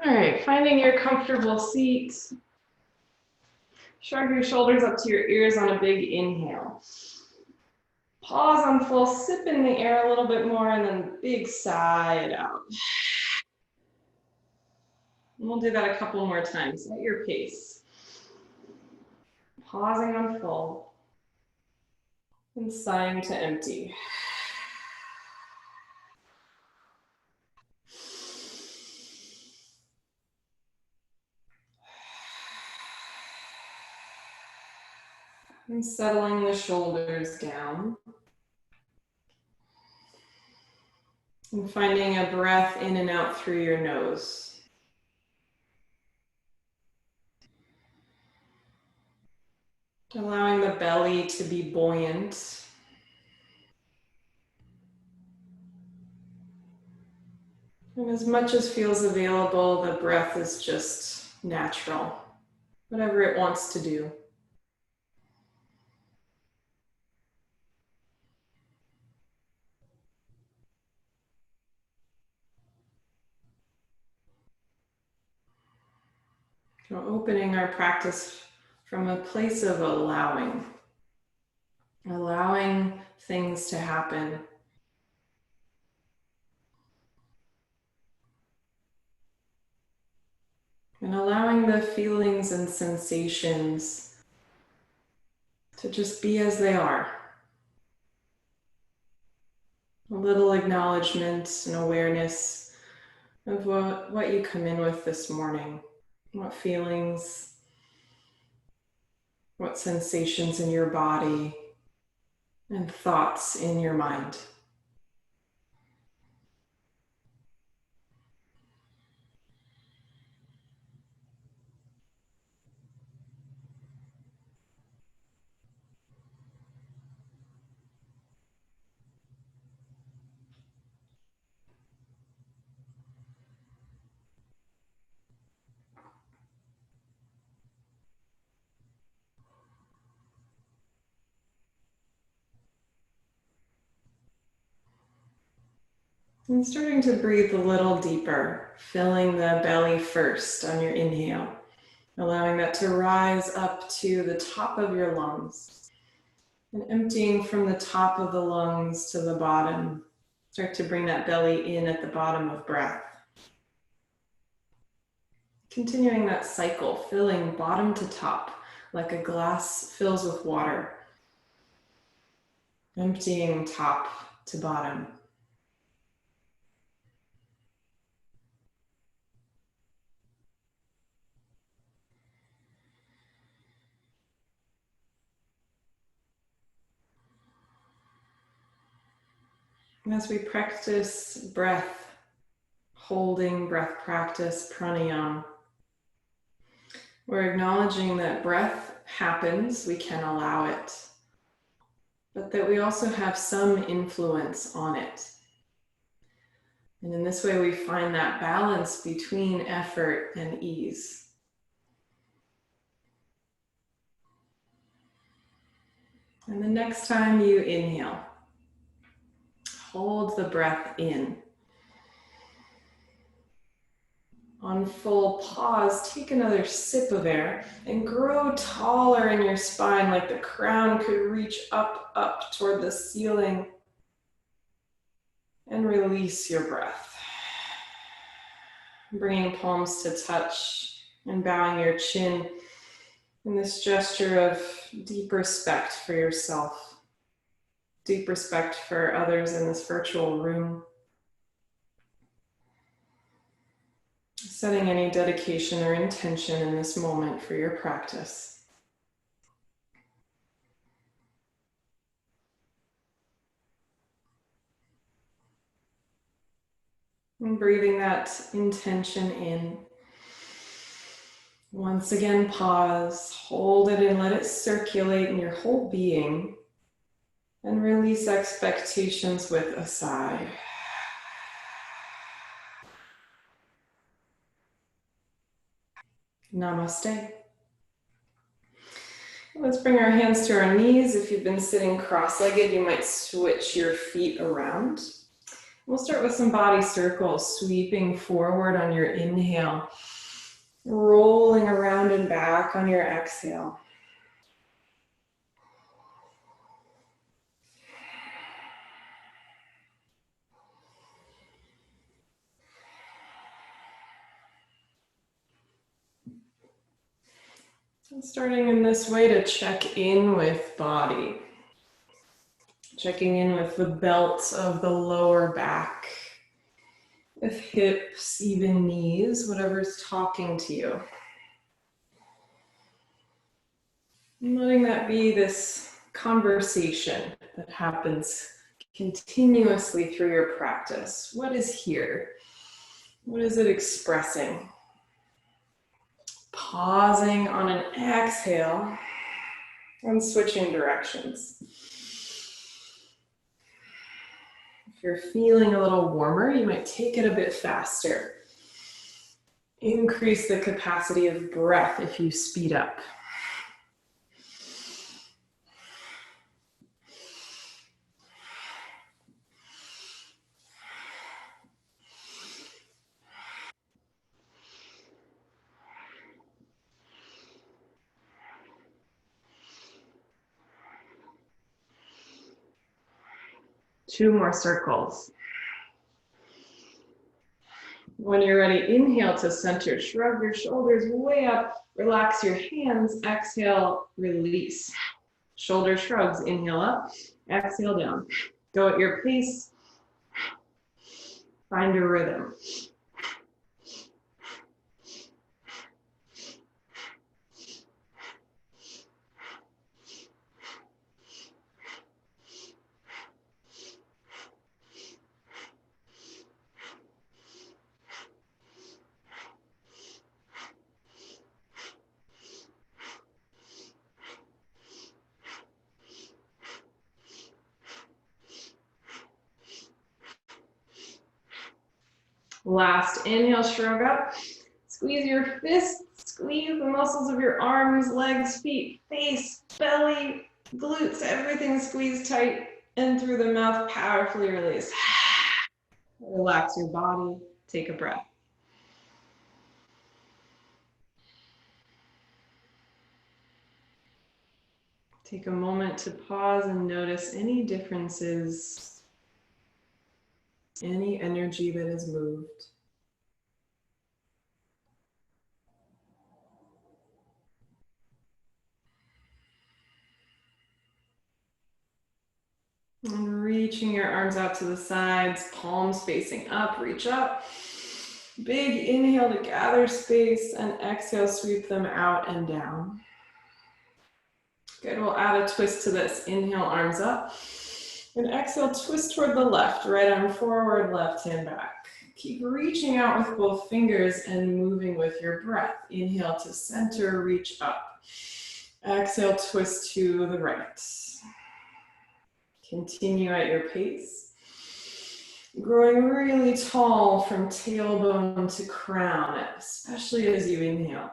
All right, finding your comfortable seat. Shrug your shoulders up to your ears on a big inhale. Pause on full, sip in the air a little bit more, and then big sigh it out. And we'll do that a couple more times at your pace. Pausing on full and sighing to empty. And settling the shoulders down. And finding a breath in and out through your nose. Allowing the belly to be buoyant. And as much as feels available, the breath is just natural, whatever it wants to do. So opening our practice from a place of allowing things to happen. And allowing the feelings and sensations to just be as they are. A little acknowledgement and awareness of what you come in with this morning. What feelings, what sensations in your body, and thoughts in your mind. And starting to breathe a little deeper, filling the belly first on your inhale, allowing that to rise up to the top of your lungs. And emptying from the top of the lungs to the bottom. Start to bring that belly in at the bottom of breath. Continuing that cycle, filling bottom to top, like a glass fills with water. Emptying top to bottom. And as we practice breath, holding breath practice, pranayama, we're acknowledging that breath happens, we can allow it, but that we also have some influence on it. And in this way, we find that balance between effort and ease. And the next time you inhale, hold the breath in. On full pause, take another sip of air and grow taller in your spine, like the crown could reach up toward the ceiling. And release your breath. Bringing palms to touch and bowing your chin in this gesture of deep respect for yourself, deep respect for others in this virtual room. Setting any dedication or intention in this moment for your practice. And breathing that intention in. Once again, pause, hold it and let it circulate in your whole being. And release expectations with a sigh. Namaste. Let's bring our hands to our knees. If you've been sitting cross-legged, you might switch your feet around. We'll start with some body circles, sweeping forward on your inhale, rolling around and back on your exhale. And starting in this way to check in with body. Checking in with the belt of the lower back, with hips, even knees, whatever's talking to you. And letting that be this conversation that happens continuously through your practice. What is here? What is it expressing? Pausing on an exhale and switching directions. If you're feeling a little warmer, you might take it a bit faster. Increase the capacity of breath if you speed up. Two more circles. When you're ready, inhale to center, shrug your shoulders way up, relax your hands, exhale, release. Shoulder shrugs, inhale up, exhale down. Go at your pace, find your rhythm. Last inhale, shrug up. Squeeze your fists, squeeze the muscles of your arms, legs, feet, face, belly, glutes, everything squeezed tight. And through the mouth, powerfully release. Relax your body, take a breath. Take a moment to pause and notice any differences, any energy that has moved. And reaching your arms out to the sides, palms facing up, reach up. Big inhale to gather space and exhale, sweep them out and down. Good, we'll add a twist to this. Inhale, arms up. And exhale, twist toward the left. Right arm forward, left hand back. Keep reaching out with both fingers and moving with your breath. Inhale to center, reach up. Exhale, twist to the right. Continue at your pace. Growing really tall from tailbone to crown, especially as you inhale.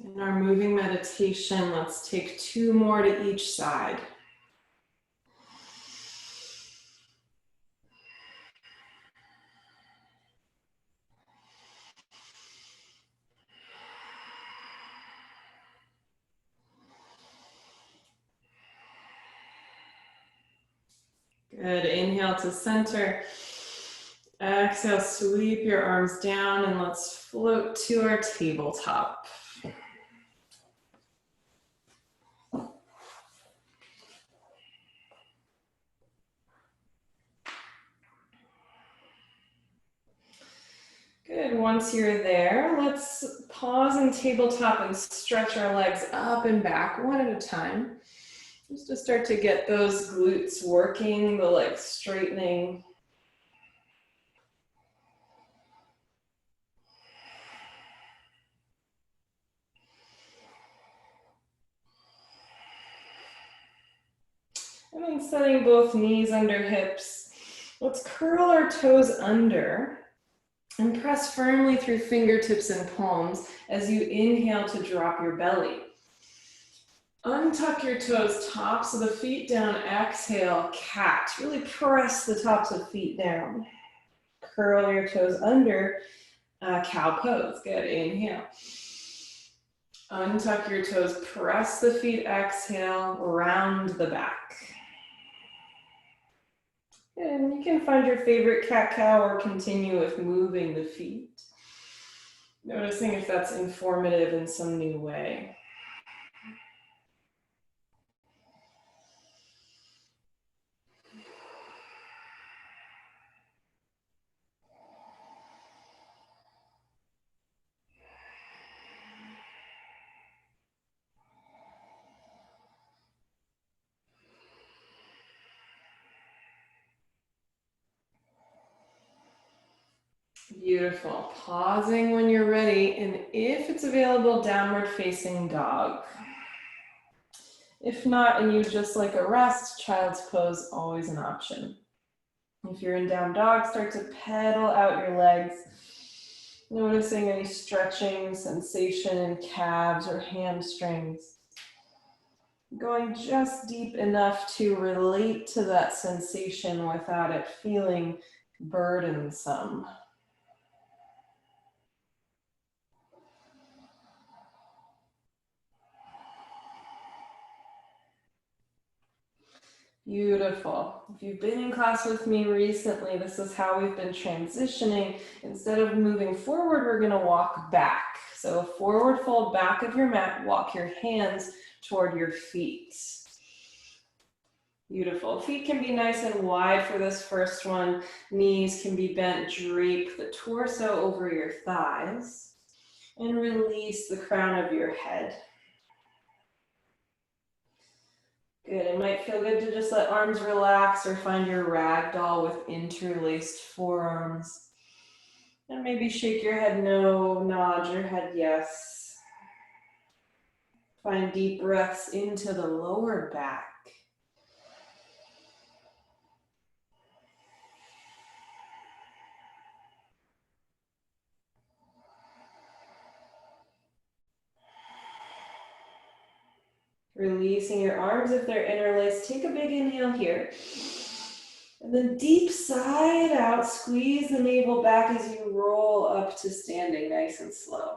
In our moving meditation, let's take two more to each side. Good, inhale to center. Exhale, sweep your arms down and let's float to our tabletop. Good, once you're there, let's pause in tabletop and stretch our legs up and back one at a time. Just to start to get those glutes working, the legs straightening. And then setting both knees under hips. Let's curl our toes under and press firmly through fingertips and palms as you inhale to drop your belly. Untuck your toes, tops of the feet down, exhale, cat. Really press the tops of feet down. Curl your toes under, cow pose. Good, inhale. Untuck your toes, press the feet, exhale, round the back. And you can find your favorite cat-cow or continue with moving the feet. Noticing if that's informative in some new way. Beautiful. Pausing when you're ready, and if it's available, downward facing dog. If not, and you just like a rest, child's pose, always an option. If you're in down dog, start to pedal out your legs, noticing any stretching sensation in calves or hamstrings. Going just deep enough to relate to that sensation without it feeling burdensome. Beautiful. If you've been in class with me recently, this is how we've been transitioning. Instead of moving forward, we're going to walk back. So a forward fold back of your mat, walk your hands toward your feet. Beautiful. Feet can be nice and wide for this first one. Knees can be bent, drape the torso over your thighs, and release the crown of your head. Good, it might feel good to just let arms relax or find your ragdoll with interlaced forearms. And maybe shake your head no, nod your head yes. Find deep breaths into the lower back. Releasing your arms if they're interlaced. Take a big inhale here. And then deep side out, squeeze the navel back as you roll up to standing, nice and slow.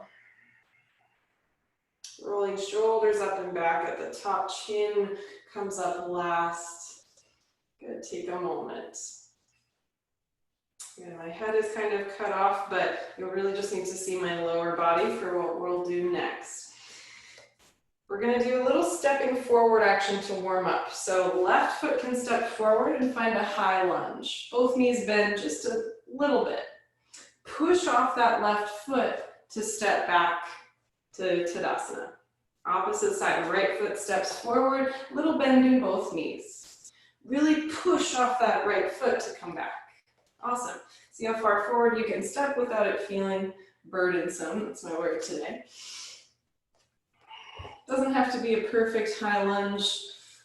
Rolling shoulders up and back at the top, chin comes up last. Good, take a moment. Yeah, my head is kind of cut off, but you'll really just need to see my lower body for what we'll do next. We're going to do a little stepping forward action to warm up. So left foot can step forward and find a high lunge. Both knees bend just a little bit. Push off that left foot to step back to Tadasana. Opposite side, right foot steps forward, little bend in both knees. Really push off that right foot to come back. Awesome. See how far forward you can step without it feeling burdensome. That's my word today. Doesn't have to be a perfect high lunge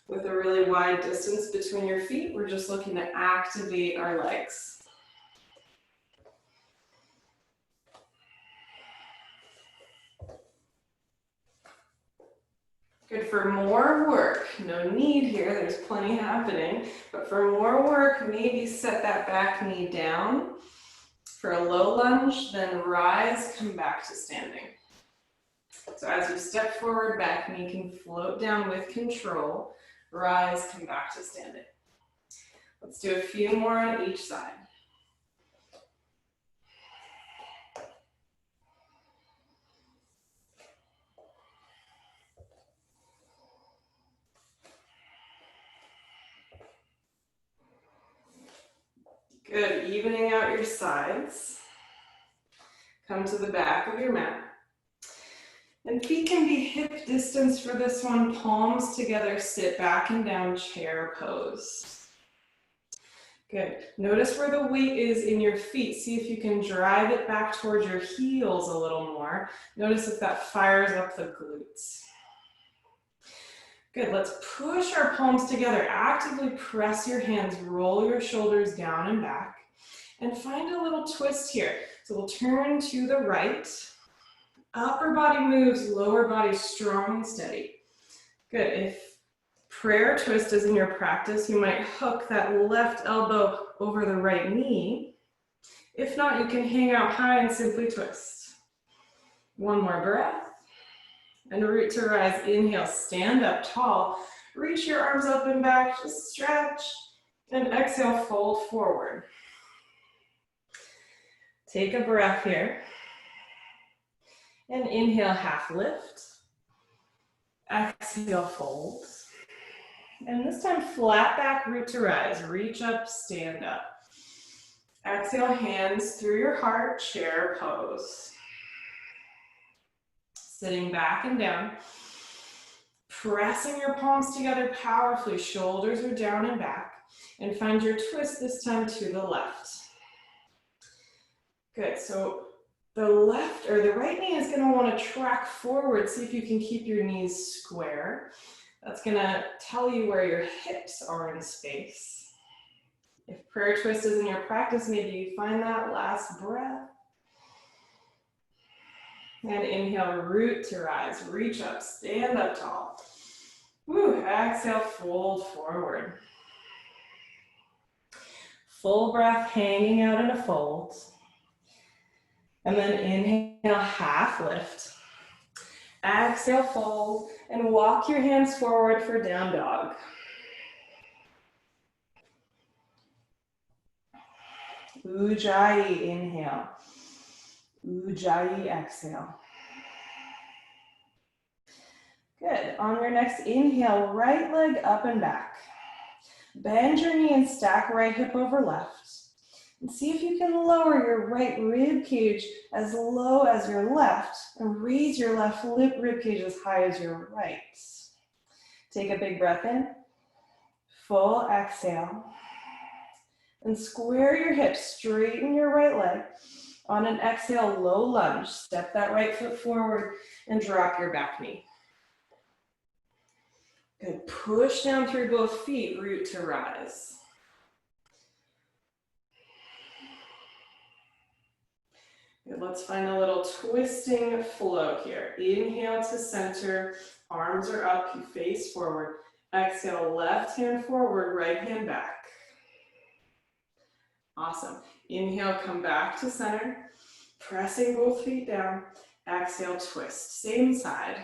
with a really wide distance between your feet. We're just looking to activate our legs. Good for more work. No need here, there's plenty happening. But for more work, maybe set that back knee down for a low lunge, then rise, come back to standing. So as you step forward, back knee can float down with control. Rise, come back to standing. Let's do a few more on each side. Good, evening out your sides. Come to the back of your mat. And feet can be hip distance for this one, palms together, sit back and down, chair pose. Good. Notice where the weight is in your feet. See if you can drive it back towards your heels a little more. Notice if that fires up the glutes. Good, let's push our palms together. Actively press your hands, roll your shoulders down and back, and find a little twist here. So we'll turn to the right. Upper body moves, lower body strong and steady. Good, if prayer twist is in your practice, you might hook that left elbow over the right knee. If not, you can hang out high and simply twist. One more breath. And root to rise, inhale, stand up tall. Reach your arms up and back, just stretch. And exhale, fold forward. Take a breath here. And inhale, half lift. Exhale, fold. And this time, flat back, root to rise. Reach up, stand up. Exhale, hands through your heart, chair pose. Sitting back and down. Pressing your palms together powerfully, shoulders are down and back. And find your twist this time to the left. Good, so the left or the right knee is gonna wanna track forward. See if you can keep your knees square. That's gonna tell you where your hips are in space. If prayer twist is in your practice, maybe you find that last breath. And inhale, root to rise, reach up, stand up tall. Woo, exhale, fold forward. Full breath, hanging out in a fold. And then inhale, half lift. Exhale, fold, and walk your hands forward for down dog. Ujjayi, inhale. Ujjayi, exhale. Good. On your next inhale, right leg up and back. Bend your knee and stack right hip over left. And see if you can lower your right rib cage as low as your left and raise your left rib cage as high as your right. Take a big breath in. Full exhale. And square your hips, straighten your right leg. On an exhale, low lunge. Step that right foot forward and drop your back knee. Good. Push down through both feet, root to rise. Good. Let's find a little twisting flow here. Inhale to center, arms are up, you face forward. Exhale, left hand forward, right hand back. Awesome. Inhale, come back to center, pressing both feet down. Exhale, twist, same side.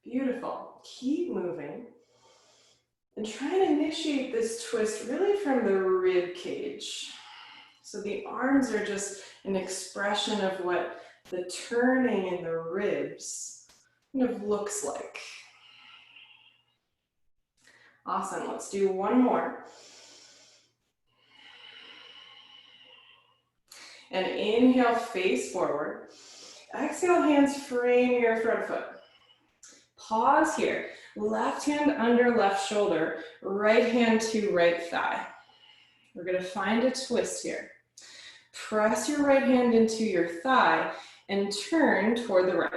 Beautiful. Keep moving. And try and initiate this twist really from the rib cage. So the arms are just an expression of what the turning in the ribs kind of looks like. Awesome. Let's do one more. And inhale, face forward. Exhale, hands frame your front foot. Pause here. Left hand under left shoulder, right hand to right thigh. We're going to find a twist here. Press your right hand into your thigh and turn toward the right.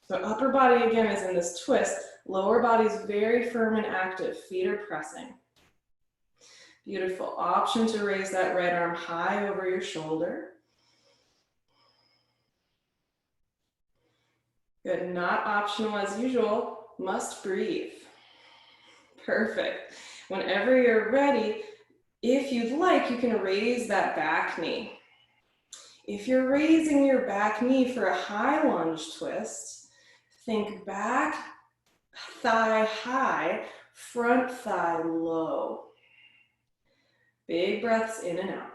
So upper body again is in this twist. Lower body is very firm and active. Feet are pressing. Beautiful. Option to raise that right arm high over your shoulder. Good. Not optional as usual. Must breathe. Perfect. Whenever you're ready, if you'd like, you can raise that back knee. If you're raising your back knee for a high lunge twist, think back thigh high, front thigh low. Big breaths in and out.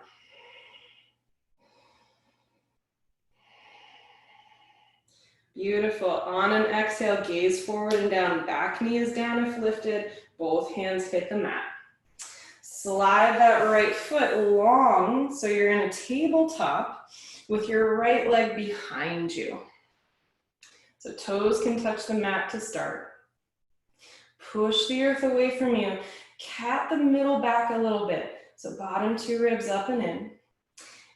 Beautiful. On an exhale, gaze forward and down. Back knee is down if lifted. Both hands hit the mat. Slide that right foot long so you're in a tabletop with your right leg behind you. So toes can touch the mat to start. Push the earth away from you. Cat the middle back a little bit. So bottom two ribs up and in.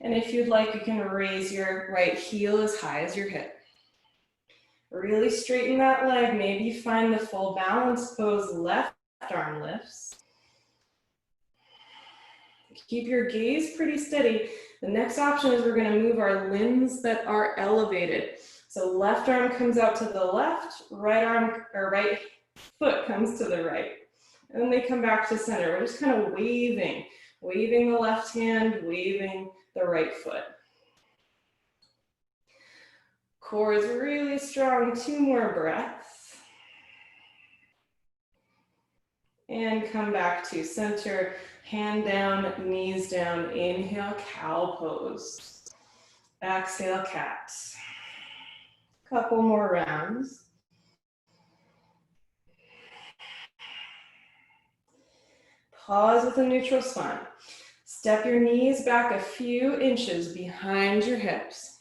And if you'd like, you can raise your right heel as high as your hip. Really straighten that leg. Maybe find the full balance pose, left arm lifts. Keep your gaze pretty steady. The next option is we're going to move our limbs that are elevated. So left arm comes out to the left, right arm or right foot comes to the right. And then they come back to center. We're just kind of waving the left hand, waving the right foot. Core is really strong. 2 more breaths. And come back to center. Hand down, knees down. Inhale, cow pose. Exhale, cat. Couple more rounds. Pause with a neutral spine. Step your knees back a few inches behind your hips.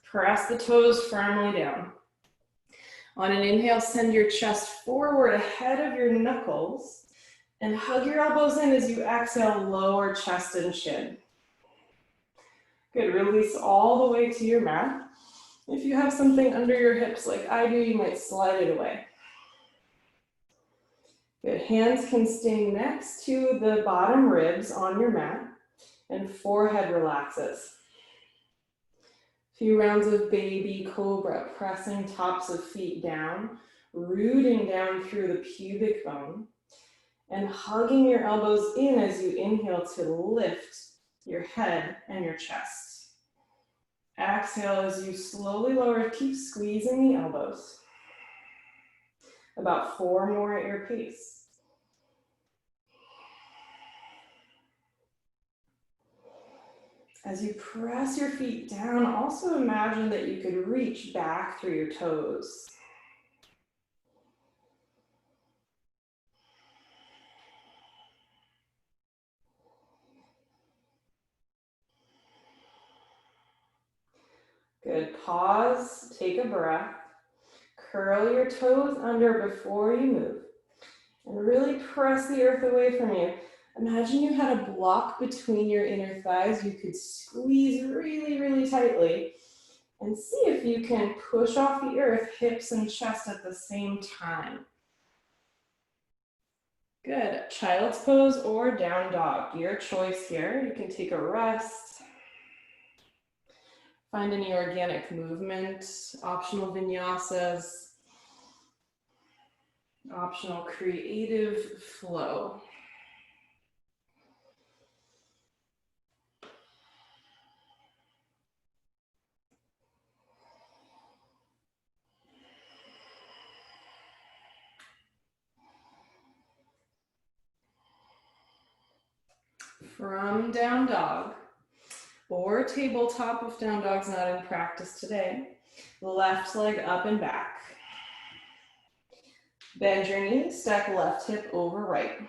Press the toes firmly down. On an inhale, send your chest forward ahead of your knuckles and hug your elbows in as you exhale, lower chest and chin. Good, release all the way to your mat. If you have something under your hips like I do, you might slide it away. Good, hands can stay next to the bottom ribs on your mat and forehead relaxes. Few rounds of baby cobra, pressing tops of feet down, rooting down through the pubic bone, and hugging your elbows in as you inhale to lift your head and your chest. Exhale as you slowly lower, keep squeezing the elbows. About 4 more at your pace. As you press your feet down, also imagine that you could reach back through your toes. Good, pause, take a breath. Curl your toes under before you move. And really press the earth away from you. Imagine you had a block between your inner thighs. You could squeeze really, really tightly. And see if you can push off the earth, hips and chest at the same time. Good, child's pose or down dog. Your choice here. You can take a rest. Find any organic movement, optional vinyasas, optional creative flow. From down dog or tabletop if down dog's not in practice today, left leg up and back. Bend your knee, stack left hip over right.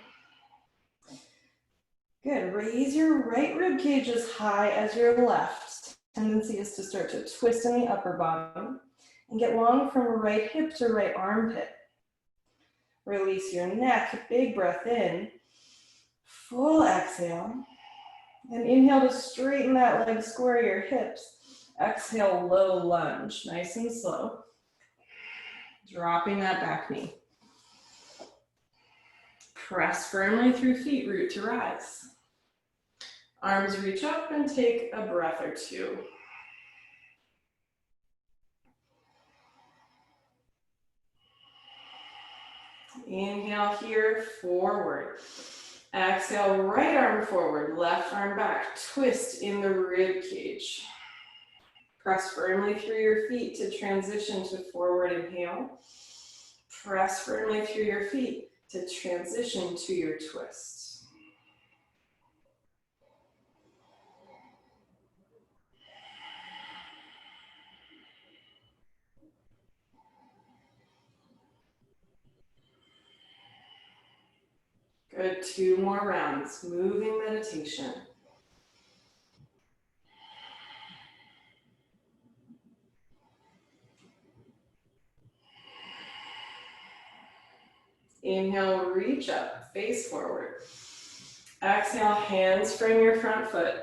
Good, raise your right rib cage as high as your left. Tendency is to start to twist in the upper body and get long from right hip to right armpit. Release your neck, big breath in, full exhale. And inhale to straighten that leg, square your hips. Exhale, low lunge, nice and slow. Dropping that back knee. Press firmly through feet, root to rise. Arms reach up and take a breath or 2. Inhale here, forward. Exhale, right arm forward, left arm back. Twist in the rib cage. Press firmly through your feet to transition to forward inhale. Press firmly through your feet to transition to your twist. Good, 2 more rounds, moving meditation. Inhale, reach up, face forward. Exhale, hands frame your front foot.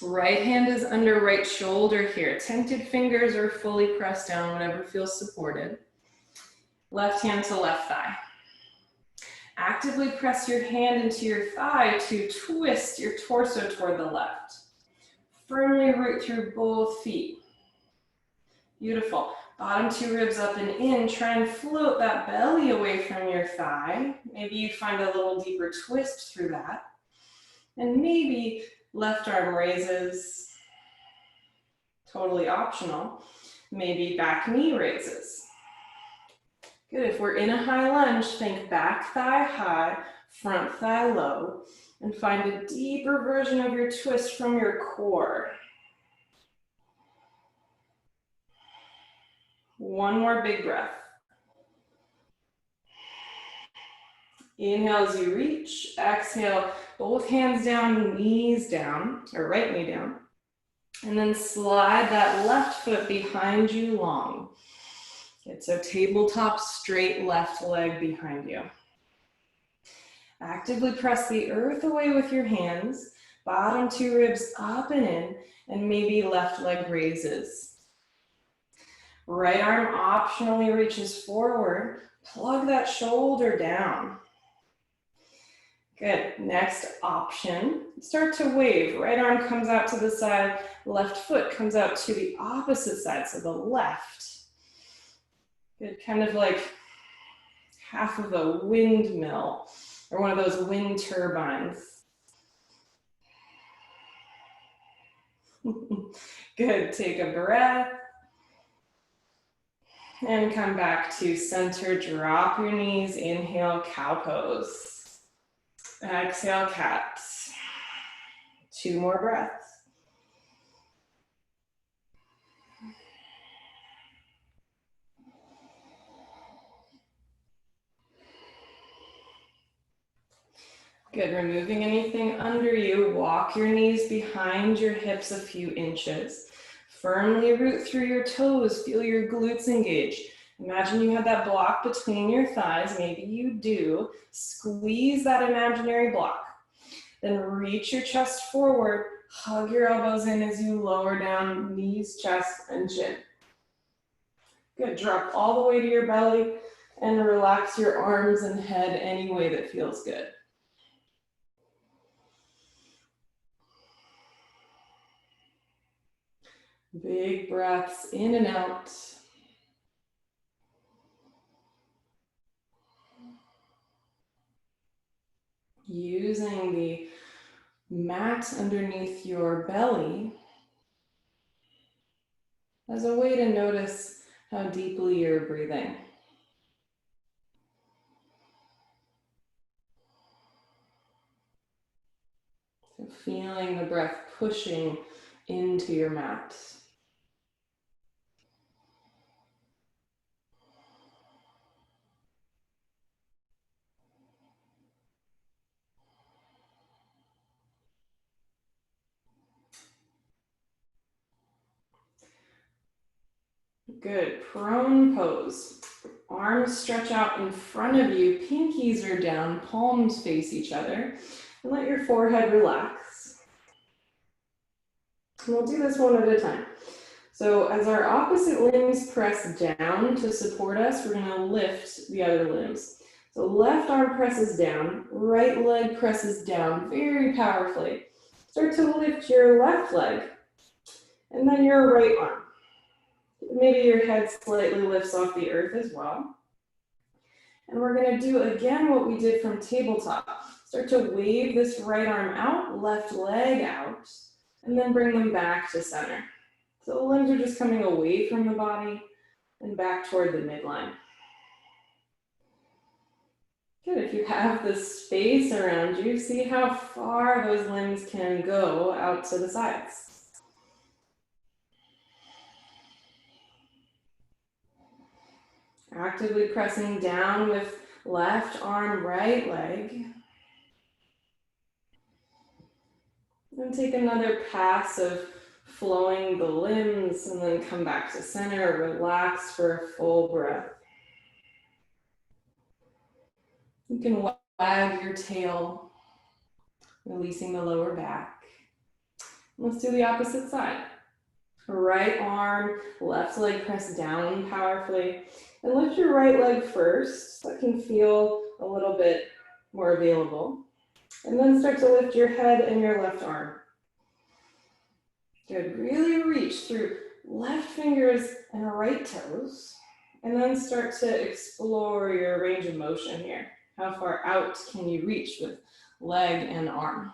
Right hand is under right shoulder here. Tented fingers are fully pressed down, whatever feels supported. Left hand to left thigh. Actively press your hand into your thigh to twist your torso toward the left. Firmly root through both feet. Beautiful. Bottom two ribs up and in. Try and float that belly away from your thigh. Maybe you find a little deeper twist through that. And maybe left arm raises. Totally optional. Maybe back knee raises. Good. If we're in a high lunge, think back thigh high, front thigh low, and find a deeper version of your twist from your core. One more big breath. Inhale as you reach. Exhale, both hands down, knees down, or right knee down. And then slide that left foot behind you long. Good, so tabletop straight left leg behind you. Actively press the earth away with your hands, bottom two ribs up and in, and maybe left leg raises. Right arm optionally reaches forward, plug that shoulder down. Good, next option, start to wave. Right arm comes out to the side, left foot comes out to the opposite side, so the left. Good, kind of like half of a windmill or one of those wind turbines. Good, take a breath. And come back to center, drop your knees, inhale, cow pose. Exhale, cat. 2 more breaths. Good, removing anything under you, walk your knees behind your hips a few inches. Firmly root through your toes, feel your glutes engage. Imagine you had that block between your thighs, maybe you do. Squeeze that imaginary block. Then reach your chest forward, hug your elbows in as you lower down, knees, chest, and chin. Good, drop all the way to your belly and relax your arms and head any way that feels good. Big breaths in and out. Using the mat underneath your belly as a way to notice how deeply you're breathing. So feeling the breath pushing into your mat. Good, prone pose. Arms stretch out in front of you, pinkies are down, palms face each other. And let your forehead relax. And we'll do this one at a time. So as our opposite limbs press down to support us, we're gonna lift the other limbs. So left arm presses down, right leg presses down very powerfully. Start to lift your left leg and then your right arm. Maybe your head slightly lifts off the earth as well. And we're gonna do again what we did from tabletop. Start to wave this right arm out, left leg out, and then bring them back to center. So the limbs are just coming away from the body and back toward the midline. Good, if you have the space around you, see how far those limbs can go out to the sides. Actively pressing down with left arm, right leg. And take another pass of flowing the limbs and then come back to center. Relax for a full breath. You can wag your tail, releasing the lower back. Let's do the opposite side. Right arm, left leg press down powerfully. And lift your right leg first. That can feel a little bit more available. And then start to lift your head and your left arm. Good. Really reach through left fingers and right toes. And then start to explore your range of motion here. How far out can you reach with leg and arm?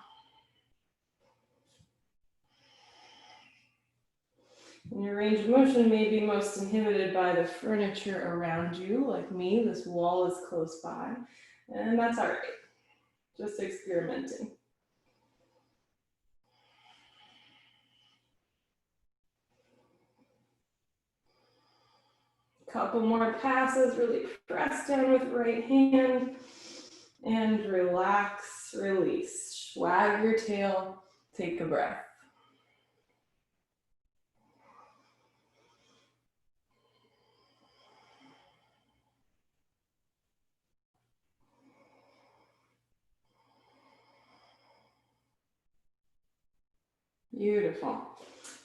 And your range of motion may be most inhibited by the furniture around you, like me. This wall is close by, and that's all right. Just experimenting. Couple more passes, really press down with right hand, and relax, release. Wag your tail, take a breath. Beautiful.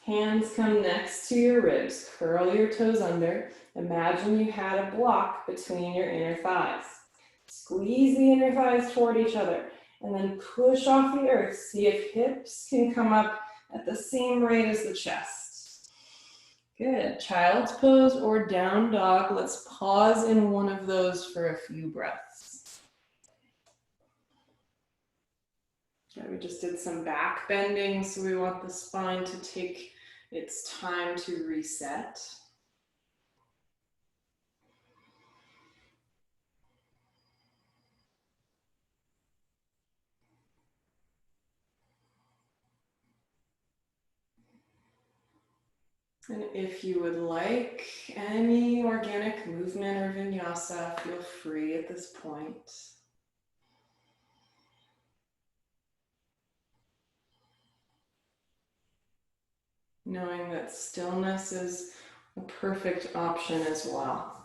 Hands come next to your ribs. Curl your toes under. Imagine you had a block between your inner thighs. Squeeze the inner thighs toward each other and then push off the earth. See if hips can come up at the same rate as the chest. Good. Child's pose or down dog. Let's pause in one of those for a few breaths. Okay, we just did some back bending, so we want the spine to take its time to reset. And if you would like any organic movement or vinyasa, feel free at this point. Knowing that stillness is a perfect option as well.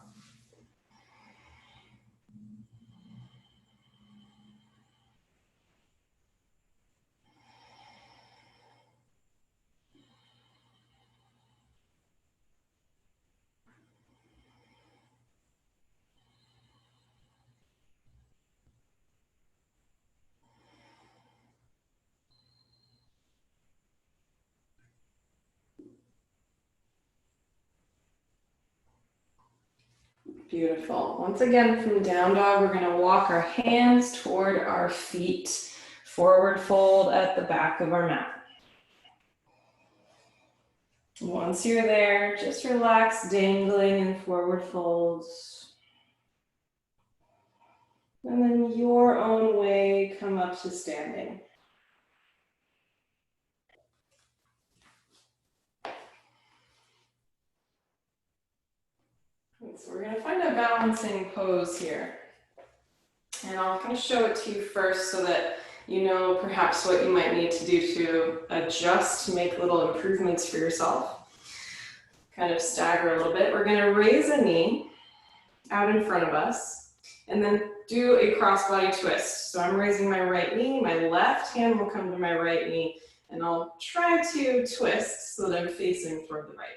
Beautiful. Once again, from down dog, we're going to walk our hands toward our feet, forward fold at the back of our mat. Once you're there, just relax, dangling in forward folds. And then your own way, come up to standing. So we're going to find a balancing pose here. And I'll kind of show it to you first so that you know perhaps what you might need to do to adjust, to make little improvements for yourself. Kind of stagger a little bit. We're going to raise a knee out in front of us and then do a crossbody twist. So I'm raising my right knee, my left hand will come to my right knee, and I'll try to twist so that I'm facing toward the right.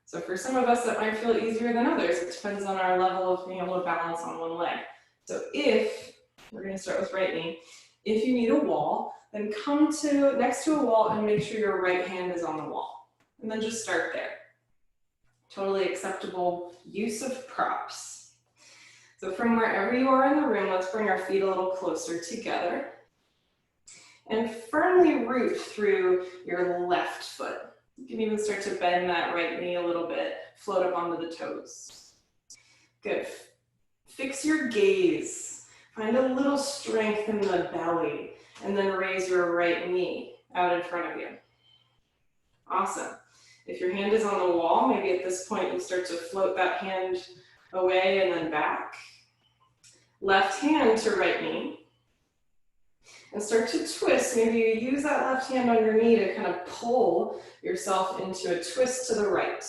So for some of us, that might feel easier than others. It depends on our level of being able to balance on one leg. So if, we're going to start with right knee, if you need a wall, then come to next to a wall and make sure your right hand is on the wall. And then just start there. Totally acceptable use of props. So from wherever you are in the room, let's bring our feet a little closer together. And firmly root through your left foot. You can even start to bend that right knee a little bit, float up onto the toes. Good. Fix your gaze. Find a little strength in the belly, and then raise your right knee out in front of you. Awesome. If your hand is on the wall, maybe at this point you start to float that hand away and then back. Left hand to right knee. And start to twist. Maybe you use that left hand on your knee to kind of pull yourself into a twist to the right.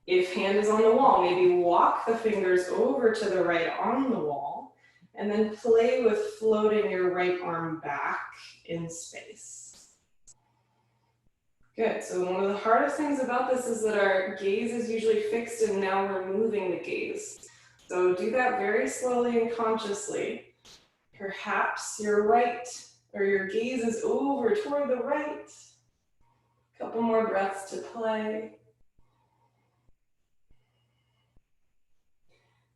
If hand is on the wall, maybe walk the fingers over to the right on the wall, and then play with floating your right arm back in space. Good, so one of the hardest things about this is that our gaze is usually fixed and now we're moving the gaze. So do that very slowly and consciously. Perhaps your right, or your gaze is over toward the right. A couple more breaths to play.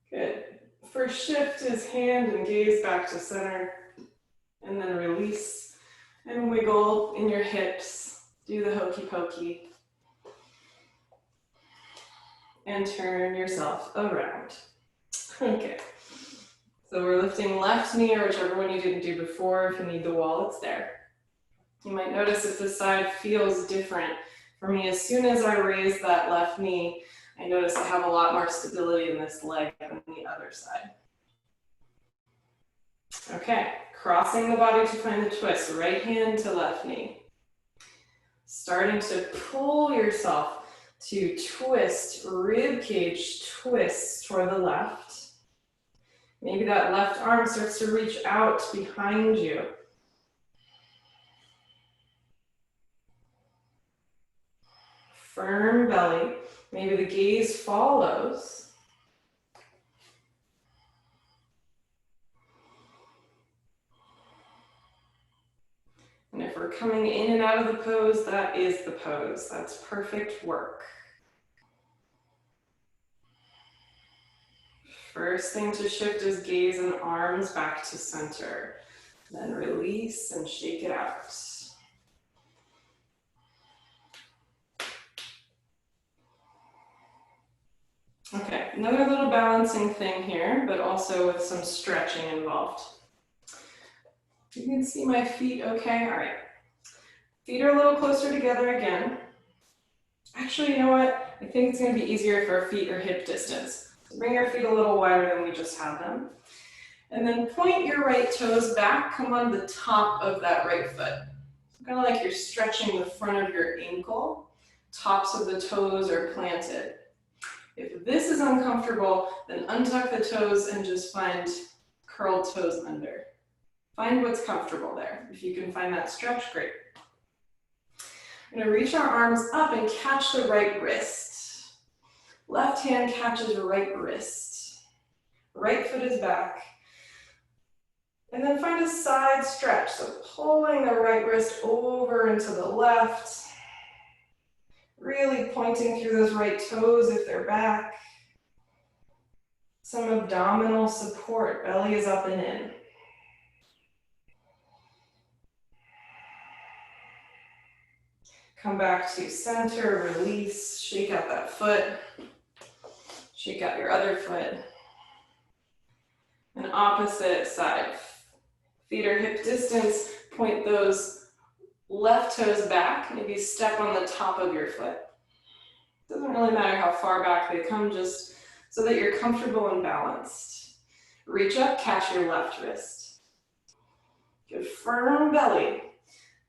Good. First shift is hand and gaze back to center, and then release and wiggle in your hips. Do the hokey pokey. And turn yourself around. Okay. So we're lifting left knee or whichever one you didn't do before. If you need the wall, it's there. You might notice if the side feels different. For me, as soon as I raise that left knee, I notice I have a lot more stability in this leg than the other side. Okay, crossing the body to find the twist, right hand to left knee. Starting to pull yourself to twist, rib cage twist toward the left. Maybe that left arm starts to reach out behind you. Firm belly. Maybe the gaze follows. And if we're coming in and out of the pose, that is the pose. That's perfect work. First thing to shift is gaze and arms back to center. Then release and shake it out. Okay, another little balancing thing here, but also with some stretching involved. You can see my feet okay? All right. Feet are a little closer together again. Actually, you know what? I think it's gonna be easier if our feet are hip distance. So bring our feet a little wider than we just had them. And then point your right toes back, come on the top of that right foot. Kind of like you're stretching the front of your ankle. Tops of the toes are planted. If this is uncomfortable, then untuck the toes and just find curled toes under. Find what's comfortable there. If you can find that stretch, great. We're gonna reach our arms up and catch the right wrist. Left hand catches right wrist. Right foot is back. And then find a side stretch. So pulling the right wrist over into the left. Really pointing through those right toes if they're back. Some abdominal support, belly is up and in. Come back to center, release, shake out that foot. Shake out your other foot. And opposite side. Feet are hip distance, point those left toes back, maybe step on the top of your foot. Doesn't really matter how far back they come, just so that you're comfortable and balanced. Reach up, catch your left wrist. Good firm belly.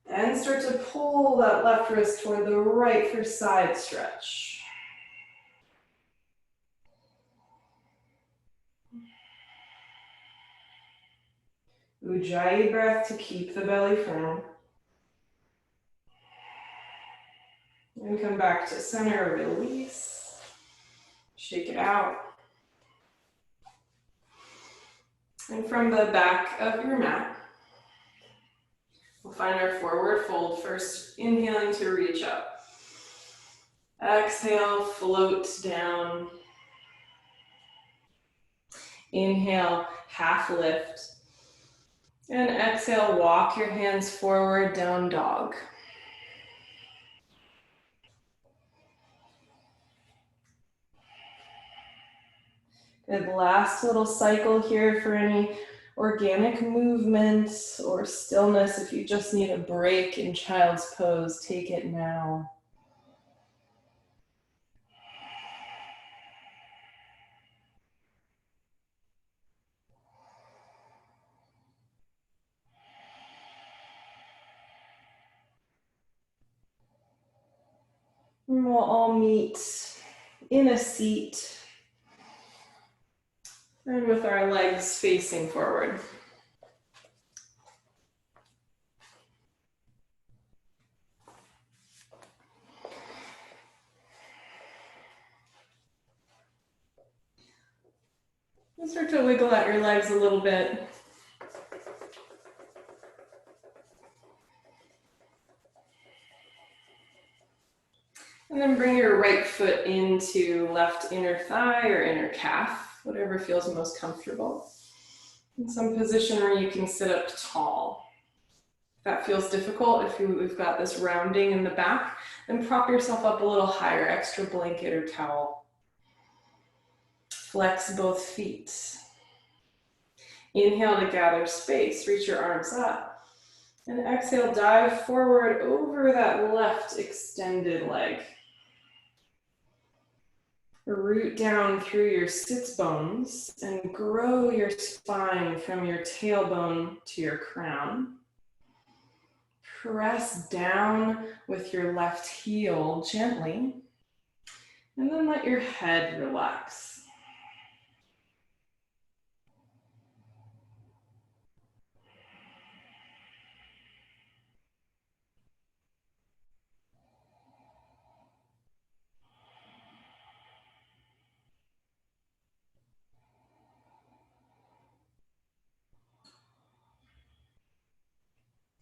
Then start to pull that left wrist toward the right for side stretch. Ujjayi breath to keep the belly firm. And come back to center, release. Shake it out. And from the back of your mat, we'll find our forward fold. First, inhaling to reach up. Exhale, float down. Inhale, half lift. And exhale, walk your hands forward, down dog. Good, last little cycle here for any organic movement or stillness. If you just need a break in child's pose, take it now. And we'll all meet in a seat and with our legs facing forward. Start to wiggle out your legs a little bit. And then bring your right foot into left inner thigh or inner calf, whatever feels most comfortable. In some position where you can sit up tall. If that feels difficult, if we've got this rounding in the back, then prop yourself up a little higher, extra blanket or towel. Flex both feet. Inhale to gather space, reach your arms up. And exhale, dive forward over that left extended leg. Root down through your sits bones and grow your spine from your tailbone to your crown. Press down with your left heel gently, and then let your head relax.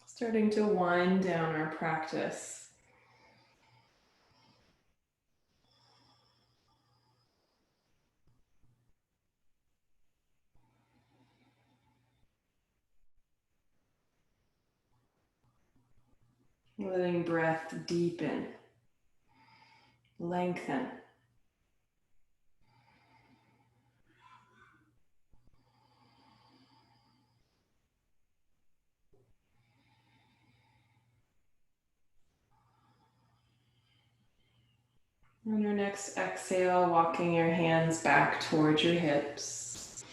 Starting to wind down our practice. Letting breath deepen, lengthen. On your next exhale, walking your hands back towards your hips.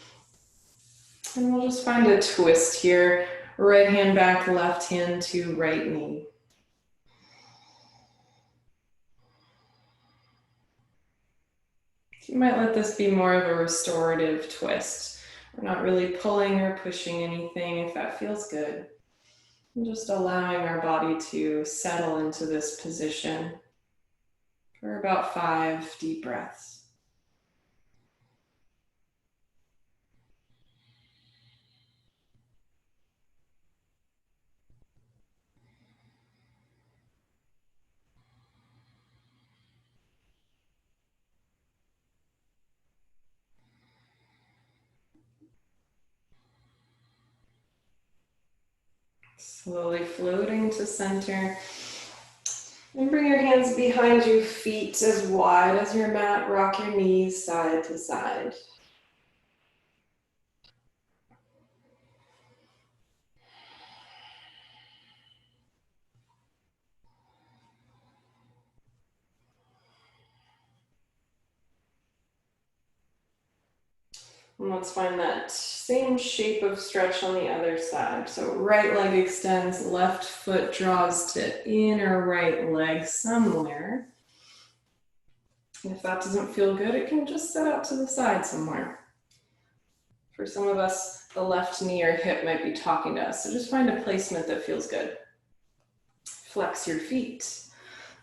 And we'll just find a twist here. Right hand back, left hand to right knee. You might let this be more of a restorative twist. We're not really pulling or pushing anything if that feels good. And just allowing our body to settle into this position for about 5 deep breaths. Slowly floating to center. And bring your hands behind you, feet as wide as your mat. Rock your knees side to side. And let's find that same shape of stretch on the other side. So right leg extends, left foot draws to inner right leg somewhere. And if that doesn't feel good, it can just set out to the side somewhere. For some of us, the left knee or hip might be talking to us. So just find a placement that feels good. Flex your feet.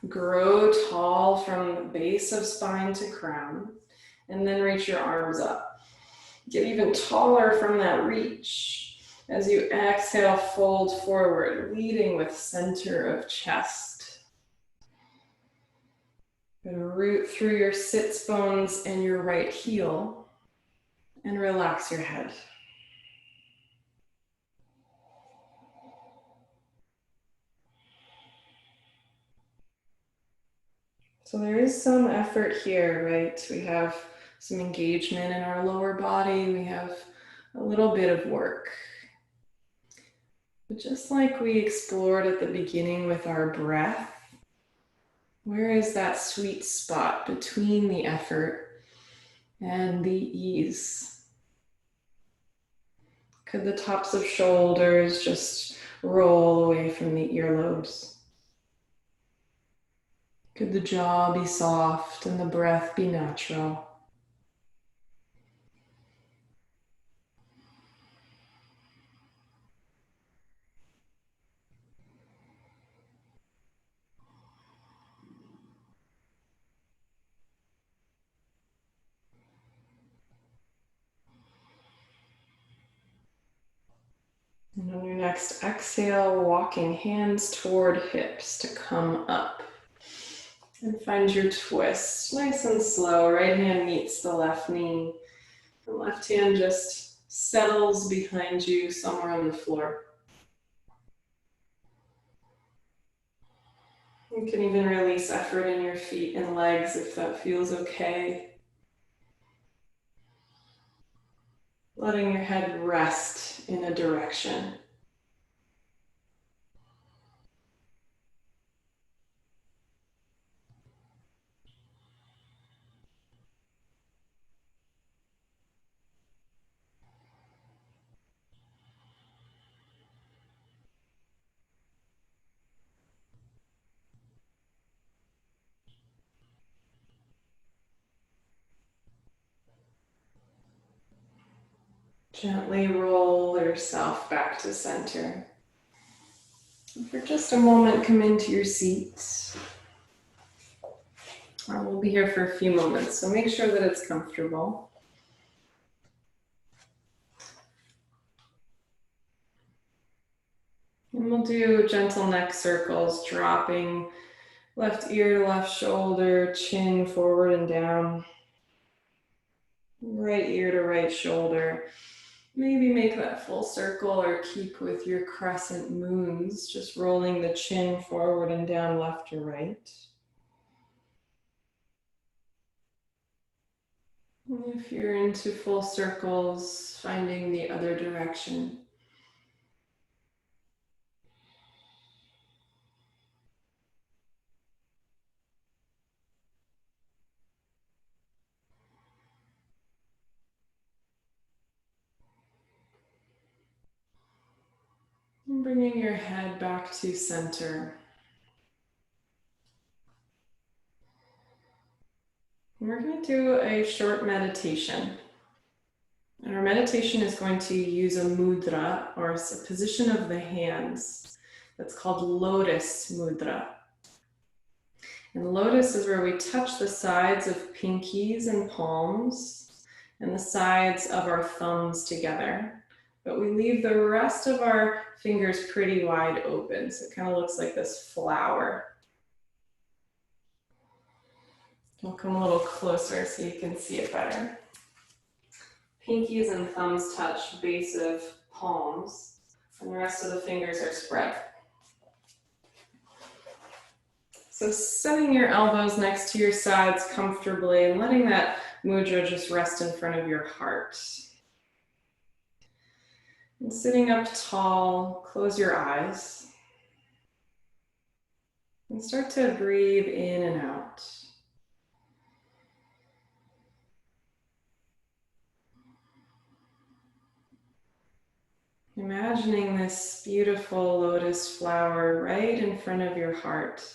Grow tall from the base of spine to crown. And then reach your arms up. Get even taller from that reach. As you exhale, fold forward, leading with center of chest. Root through your sits bones and your right heel and relax your head. So there is some effort here, right? We have some engagement in our lower body. We have a little bit of work. But just like we explored at the beginning with our breath, where is that sweet spot between the effort and the ease? Could the tops of shoulders just roll away from the earlobes? Could the jaw be soft and the breath be natural? next exhale, walking hands toward hips to come up. And find your twist, nice and slow. Right hand meets the left knee. The left hand just settles behind you somewhere on the floor. You can even release effort in your feet and legs if that feels okay. Letting your head rest in a direction. Gently roll yourself back to center. And for just a moment, come into your seat. We'll be here for a few moments, so make sure that it's comfortable. And we'll do gentle neck circles, dropping left ear to left shoulder, chin forward and down. Right ear to right shoulder. Maybe make that full circle or keep with your crescent moons, just rolling the chin forward and down left to right. And if you're into full circles, finding the other direction. And bringing your head back to center. And we're going to do a short meditation. And our meditation is going to use a mudra, or a position of the hands, that's called lotus mudra. And lotus is where we touch the sides of pinkies and palms and the sides of our thumbs together. But we leave the rest of our fingers pretty wide open. So it kind of looks like this flower. I'll come a little closer so you can see it better. Pinkies and thumbs touch base of palms, and the rest of the fingers are spread. So setting your elbows next to your sides comfortably and letting that mudra just rest in front of your heart. And sitting up tall, close your eyes. And start to breathe in and out. Imagining this beautiful lotus flower right in front of your heart.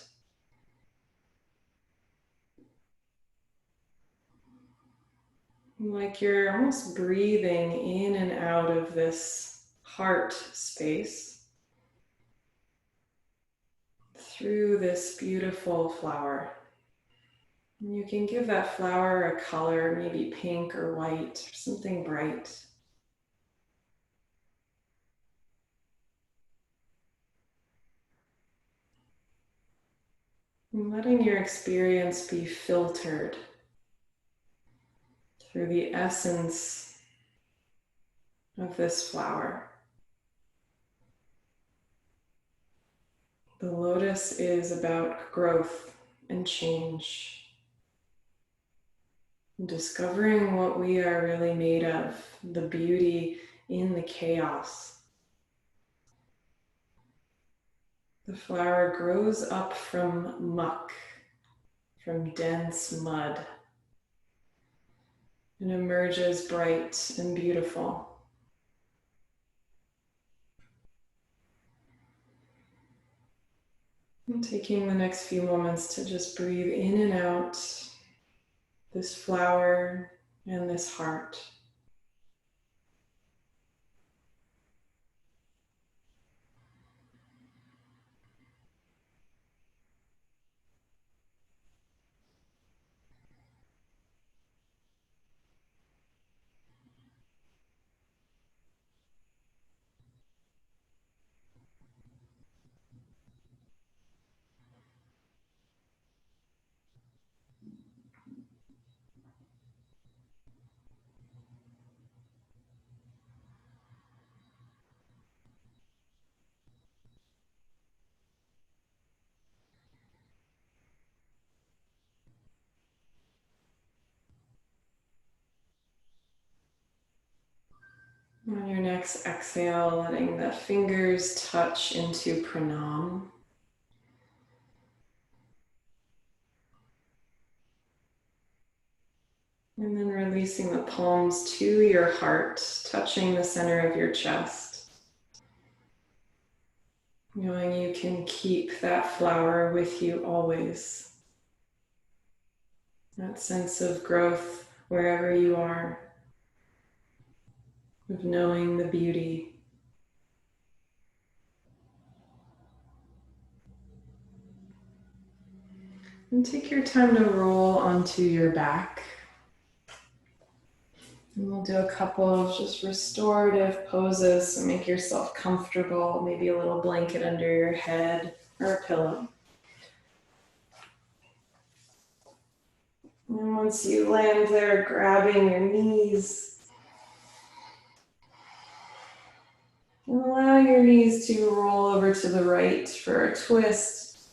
Like you're almost breathing in and out of this heart space through this beautiful flower. And you can give that flower a color, maybe pink or white, or something bright. And letting your experience be filtered through the essence of this flower. The lotus is about growth and change, and discovering what we are really made of, the beauty in the chaos. The flower grows up from muck, from dense mud, and emerges bright and beautiful. And taking the next few moments to just breathe in and out this flower and this heart. On your next exhale, letting the fingers touch into pranam. And then releasing the palms to your heart, touching the center of your chest. Knowing you can keep that flower with you always. That sense of growth wherever you are, of knowing the beauty. And take your time to roll onto your back. And we'll do a couple of just restorative poses to make yourself comfortable, maybe a little blanket under your head or a pillow. And once you land there, grabbing your knees, and allow your knees to roll over to the right for a twist.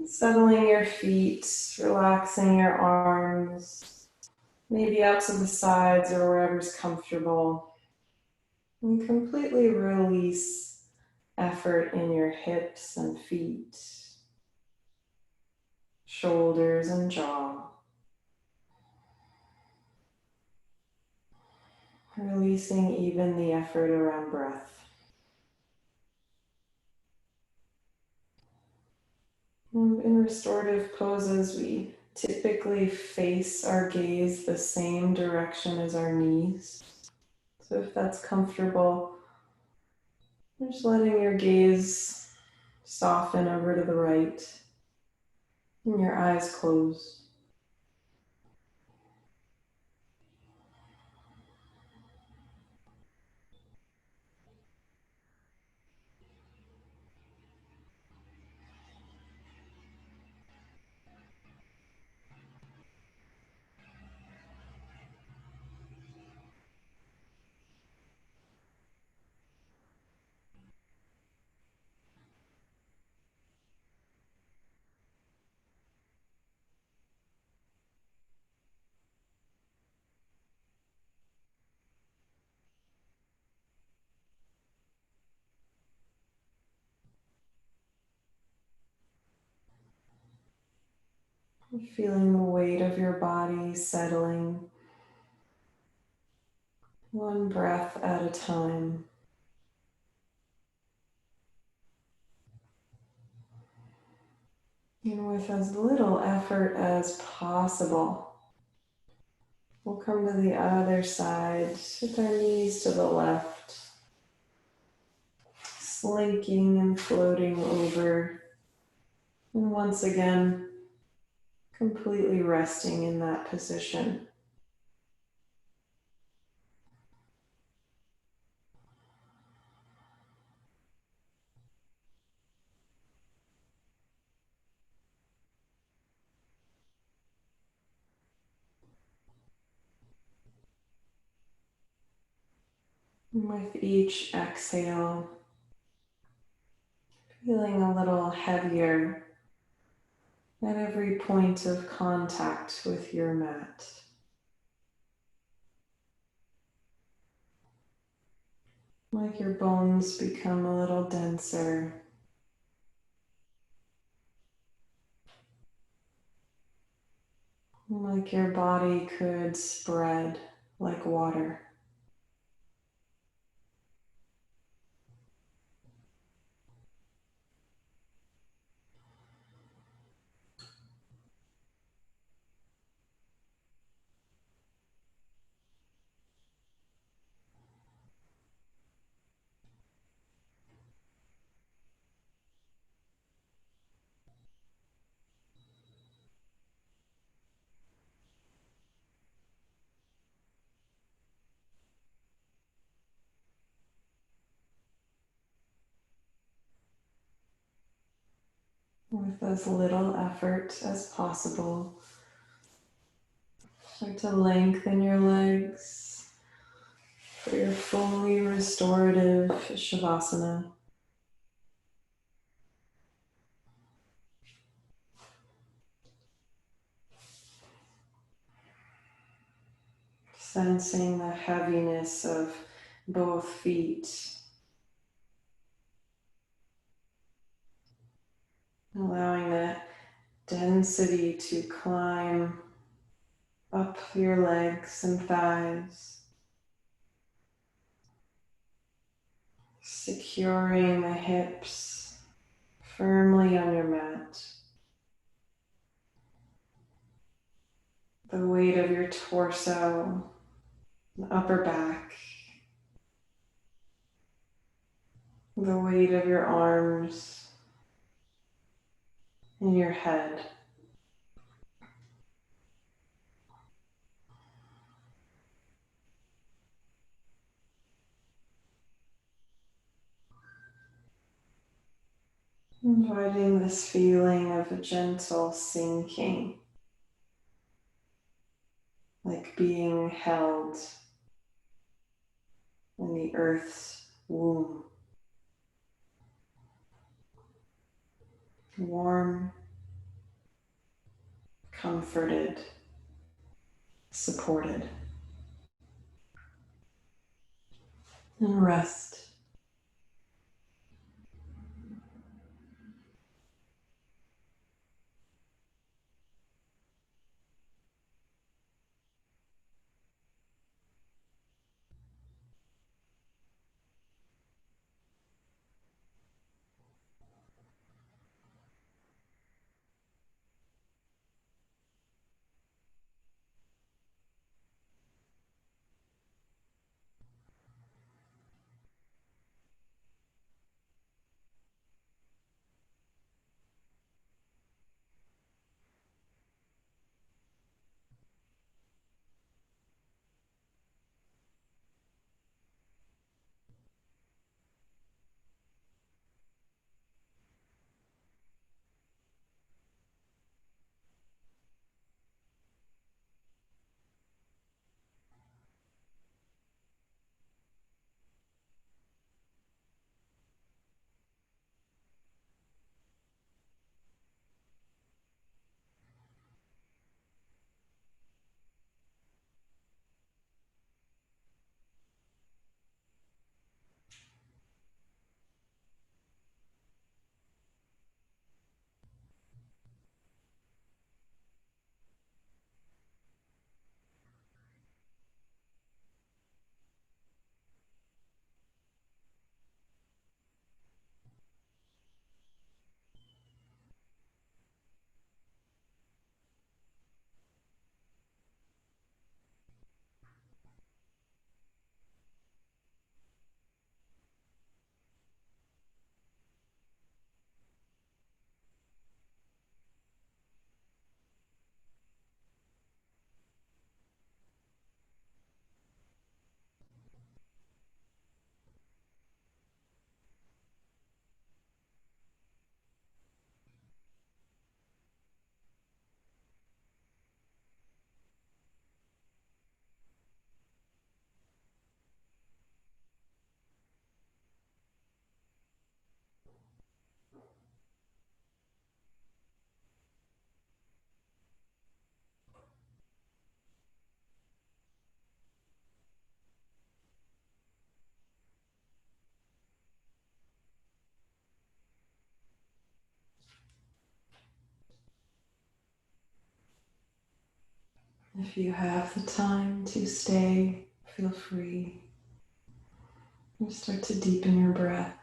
Settling your feet, relaxing your arms, maybe out to the sides or wherever's comfortable. And completely release effort in your hips and feet, shoulders and jaw. Releasing even the effort around breath. And in restorative poses, we typically face our gaze the same direction as our knees. So if that's comfortable, just letting your gaze soften over to the right and your eyes closed. Feeling the weight of your body settling, one breath at a time. And with as little effort as possible, we'll come to the other side with our knees to the left, slinking and floating over. And once again, completely resting in that position. And with each exhale, feeling a little heavier at every point of contact with your mat. Like your bones become a little denser. Like your body could spread like water. With as little effort as possible. Start to lengthen your legs for your fully restorative Shavasana. Sensing the heaviness of both feet. Allowing that density to climb up your legs and thighs. Securing the hips firmly on your mat. The weight of your torso, the upper back, the weight of your arms and your head. Inviting this feeling of a gentle sinking, like being held in the earth's womb. Warm, comforted, supported. And rest. If you have the time to stay, feel free. And start to deepen your breath.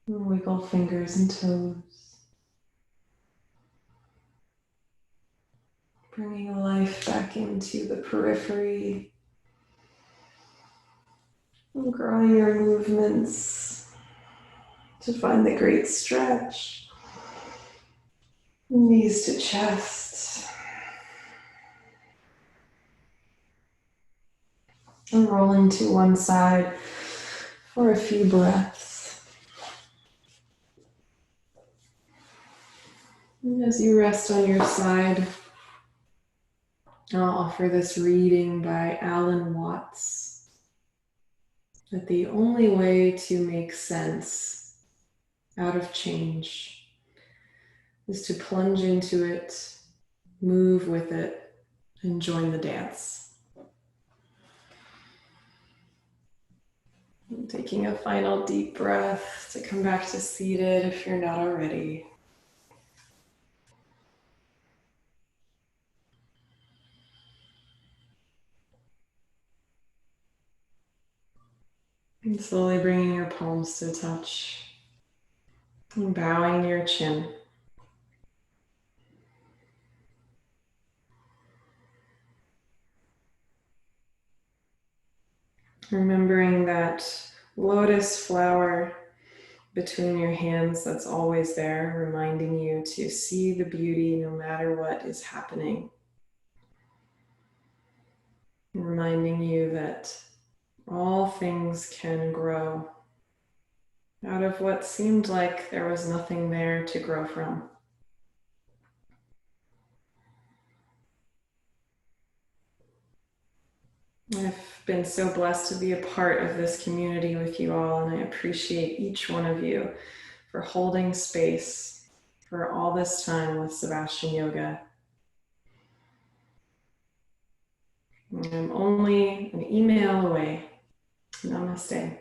Wiggle fingers and toes. Bringing life back into the periphery. And growing your movements to find the great stretch. Knees to chest. And rolling to one side for a few breaths. And as you rest on your side, I'll offer this reading by Alan Watts, that the only way to make sense out of change is to plunge into it, move with it, and join the dance. And taking a final deep breath to come back to seated if you're not already. And slowly bringing your palms to touch and bowing your chin. Remembering that lotus flower between your hands that's always there, reminding you to see the beauty no matter what is happening. Reminding you that all things can grow out of what seemed like there was nothing there to grow from. I've been so blessed to be a part of this community with you all, and I appreciate each one of you for holding space for all this time with Sebastian Yoga. I'm only an email away. Namaste.